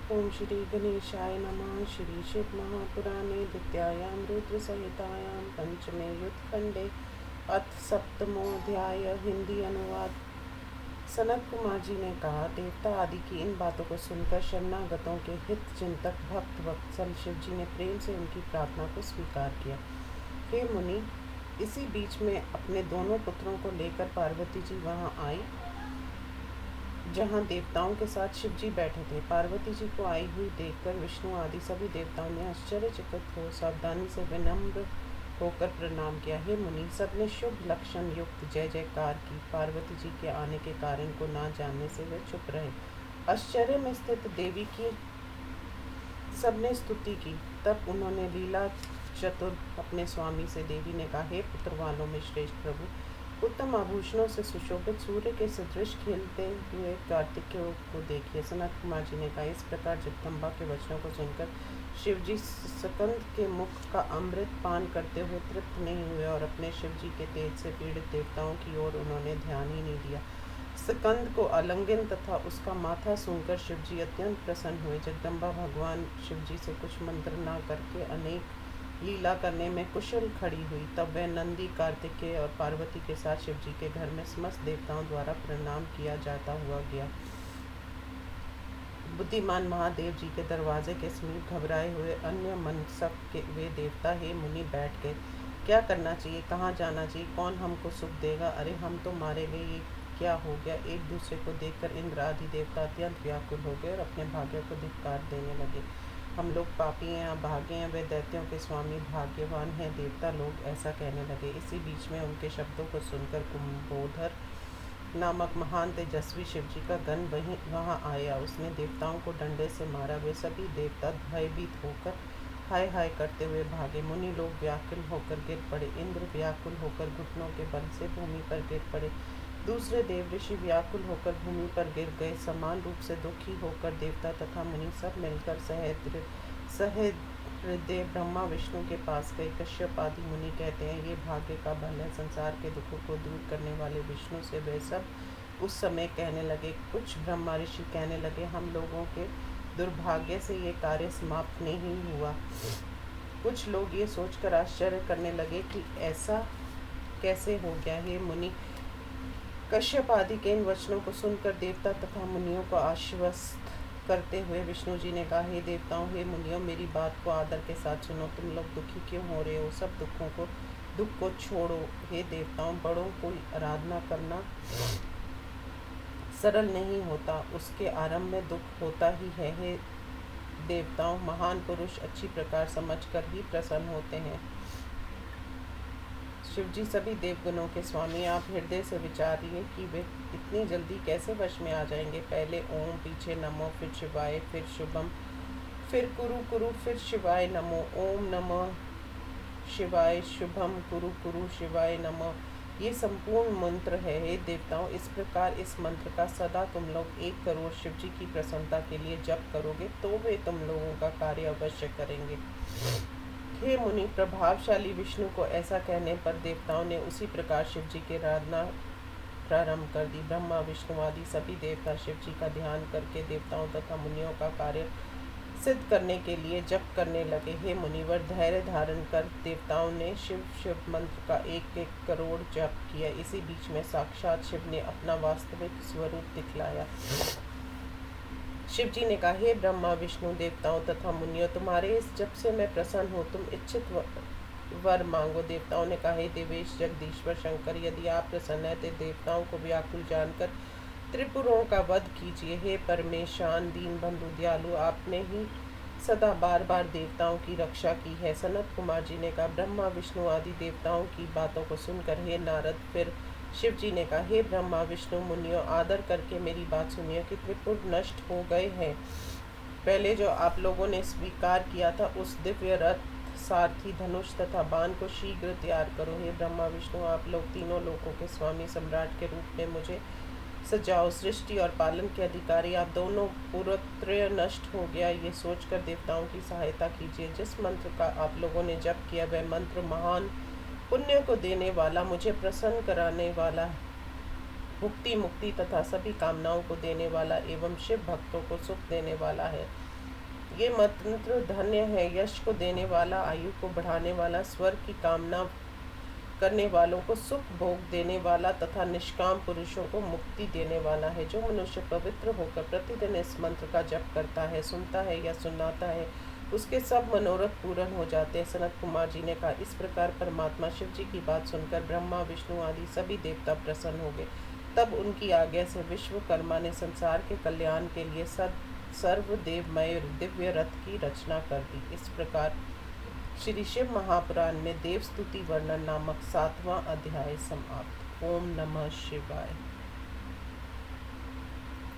ओम श्री गणेशाय नमः। श्री शिव महापुराणे द्वितीयायां रुद्रसंहितायां पंचमे युद्धखंडे अथ सप्तमोऽध्याय। हिंदी अनुवाद। सनत कुमार जी ने कहा, देवता आदि की इन बातों को सुनकर शरणागतों के हित चिंतक भक्त वत्सल शिव जी ने प्रेम से उनकी प्रार्थना को स्वीकार किया। हे मुनि, इसी बीच में अपने दोनों पुत्रों को लेकर पार्वती जी वहां आई, जहाँ देवताओं के साथ शिव जी बैठे थे। पार्वती जी को आई हुई देखकर विष्णु आदि सभी देवताओं ने आश्चर्यचकित हो सावधानी से विनम्र होकर प्रणाम किया। हे मुनि, सबने शुभ लक्षण युक्त जय जयकार की। पार्वती जी के आने के कारण को ना जानने से वे चुप रहे। आश्चर्य में स्थित देवी की सबने स्तुति की। तब उन्होंने लीला चतुर अपने स्वामी से देवी ने कहा, हे पुत्र वालों में श्रेष्ठ प्रभु, उत्तम आभूषणों से सुशोभित सूर्य के सदृश खेलते हुए कार्तिकेय को देखिए। सनत कुमार जी ने कहा, इस प्रकार जगदम्बा के वचनों को सुनकर शिव जी स्कंद के मुख का अमृत पान करते हुए तृप्त नहीं हुए और अपने शिव जी के तेज से पीड़ित देवताओं की ओर उन्होंने ध्यान ही नहीं दिया। स्कंद को आलिंगन तथा उसका माथा सूंघकर शिव जी अत्यंत प्रसन्न हुए। जगदम्बा भगवान शिव जी से कुछ मंत्र न करके अनेक लीला करने में कुशल खड़ी हुई। तब वह नंदी, कार्तिकेय और पार्वती के साथ शिव जी के घर में समस्त देवताओं द्वारा प्रणाम किया जाता हुआ गया। बुद्धिमान महादेव जी के दरवाजे के समीप घबराए हुए अन्य मनसक के वे देवता, हे मुनि, बैठ गए। क्या करना चाहिए, कहाँ जाना चाहिए, कौन हमको सुख देगा, अरे हम तो मारे गए, ये क्या हो गया। एक दूसरे को देखकर इंद्र आदि देवता अत्यंत व्याकुल हो गए और अपने भाग्य को धिक्कार देने लगे। हम लोग पापी हैं, भागे हैं, वे दैत्यों के स्वामी भाग्यवान हैं, देवता लोग ऐसा कहने लगे। इसी बीच में उनके शब्दों को सुनकर कुंभोधर नामक महान तेजस्वी शिव जी का गण वहाँ आया। उसने देवताओं को डंडे से मारा। वे सभी देवता भयभीत होकर हाय हाय करते हुए भागे। मुनि लोग व्याकुल होकर गिर पड़े। इंद्र व्याकुल होकर घुटनों के बल से भूमि पर गिर पड़े। दूसरे देव ऋषि व्याकुल होकर भूमि पर गिर गए। समान रूप से दुखी होकर देवता तथा मुनि सब मिलकर सहृदय ब्रह्मा विष्णु के पास गए। कश्यप आदि मुनि कहते हैं, ये भाग्य का बल है। संसार के दुखों को दूर करने वाले विष्णु से वे सब उस समय कहने लगे। कुछ ब्रह्मा ऋषि कहने लगे, हम लोगों के दुर्भाग्य से ये कार्य समाप्त नहीं हुआ। कुछ लोग ये सोचकर आश्चर्य करने लगे कि ऐसा कैसे हो गया। हे मुनि, कश्यप आदि के इन वचनों को सुनकर देवता तथा मुनियों को आश्वस्त करते हुए विष्णु जी ने कहा, हे देवताओं, हे मुनियों, मेरी बात को आदर के साथ सुनो। तुम लोग दुखी क्यों हो रहे हो? सब दुख को छोड़ो। हे देवताओं, बड़ों को आराधना करना सरल नहीं होता, उसके आरंभ में दुख होता ही है। हे देवताओं, महान पुरुष अच्छी प्रकार समझकर ही प्रसन्न होते हैं। शिव जी सभी देवगुणों के स्वामी, आप हृदय से विचारिए कि वे इतनी जल्दी कैसे वश में आ जाएंगे। पहले ओम, पीछे नमो, फिर शिवाय, फिर शुभम, फिर कुरु कुरु, फिर शिवाय नमो। ओम नमः शिवाय, शुभम, कुरु कुरु, शिवाय नमः, ये संपूर्ण मंत्र है। हे देवताओं, इस प्रकार इस मंत्र का सदा तुम लोग 1 करोड़ शिव जी की प्रसन्नता के लिए जप करोगे तो वे तुम लोगों का कार्य अवश्य करेंगे। हे मुनि, प्रभावशाली विष्णु को ऐसा कहने पर देवताओं ने उसी प्रकार शिव जी की आराधना प्रारंभ कर दी। ब्रह्मा, विष्णु आदि सभी देवता शिव जी का ध्यान करके देवताओं तथा मुनियों का कार्य सिद्ध करने के लिए जप करने लगे। हे मुनिवर, धैर्य धारण कर देवताओं ने शिव शिव मंत्र का 1-1 करोड़ जप किया। इसी बीच में साक्षात शिव ने अपना वास्तविक स्वरूप दिखलाया। शिव जी ने कहा, हे ब्रह्मा, विष्णु, देवताओं तथा मुनियों, तुम्हारे इस जप से मैं प्रसन्न हूँ, तुम इच्छित वर मांगो। देवताओं ने कहा, हे देवेश जगदीश्वर शंकर, यदि आप प्रसन्न है तो देवताओं को व्याकुल जानकर त्रिपुरों का वध कीजिए। हे परमेशान, दीन बंधु, दयालु, आपने ही सदा बार बार देवताओं की रक्षा की है। सनत कुमार जी ने कहा, ब्रह्मा, विष्णु आदि देवताओं की बातों को सुनकर हे नारद, फिर शिव जी ने कहा, हे ब्रह्मा, विष्णु, मुनियों, आदर करके मेरी बात सुनिए कि त्रिपुर नष्ट हो गए हैं। पहले जो आप लोगों ने स्वीकार किया था उस दिव्य रथ, सारथी, धनुष तथा बाण को शीघ्र तैयार करो। हे ब्रह्मा, विष्णु, आप लोग तीनों लोकों के स्वामी सम्राट के रूप में मुझे सजाओ। सृष्टि और पालन के अधिकारी आप दोनों, पुरत्रय नष्ट हो गया, ये सोचकर देवताओं की सहायता कीजिए। जिस मंत्र का आप लोगों ने जप किया वह मंत्र महान पुण्य को देने वाला, मुझे प्रसन्न कराने वाला, भुक्ति, मुक्ति तथा सभी कामनाओं को देने वाला एवं शिव भक्तों को सुख देने वाला है। ये मंत्र धन्य है, यश को देने वाला, आयु को बढ़ाने वाला, स्वर्ग की कामना करने वालों को सुख भोग देने वाला तथा निष्काम पुरुषों को मुक्ति देने वाला है। जो मनुष्य पवित्र होकर प्रतिदिन इस मंत्र का जप करता है, सुनता है या सुनाता है, उसके सब मनोरथ पूर्ण हो जाते हैं। सनत कुमार जी ने कहा, इस प्रकार परमात्मा शिव जी की बात सुनकर ब्रह्मा विष्णु आदि सभी देवता प्रसन्न हो गए। तब उनकी आज्ञा से विश्वकर्मा ने संसार के कल्याण के लिए सर्वदेवमय दिव्य रथ की रचना कर दी। इस प्रकार श्री शिव महापुराण में देव स्तुति वर्णन नामक 7वां अध्याय समाप्त। ओम नमः शिवाय।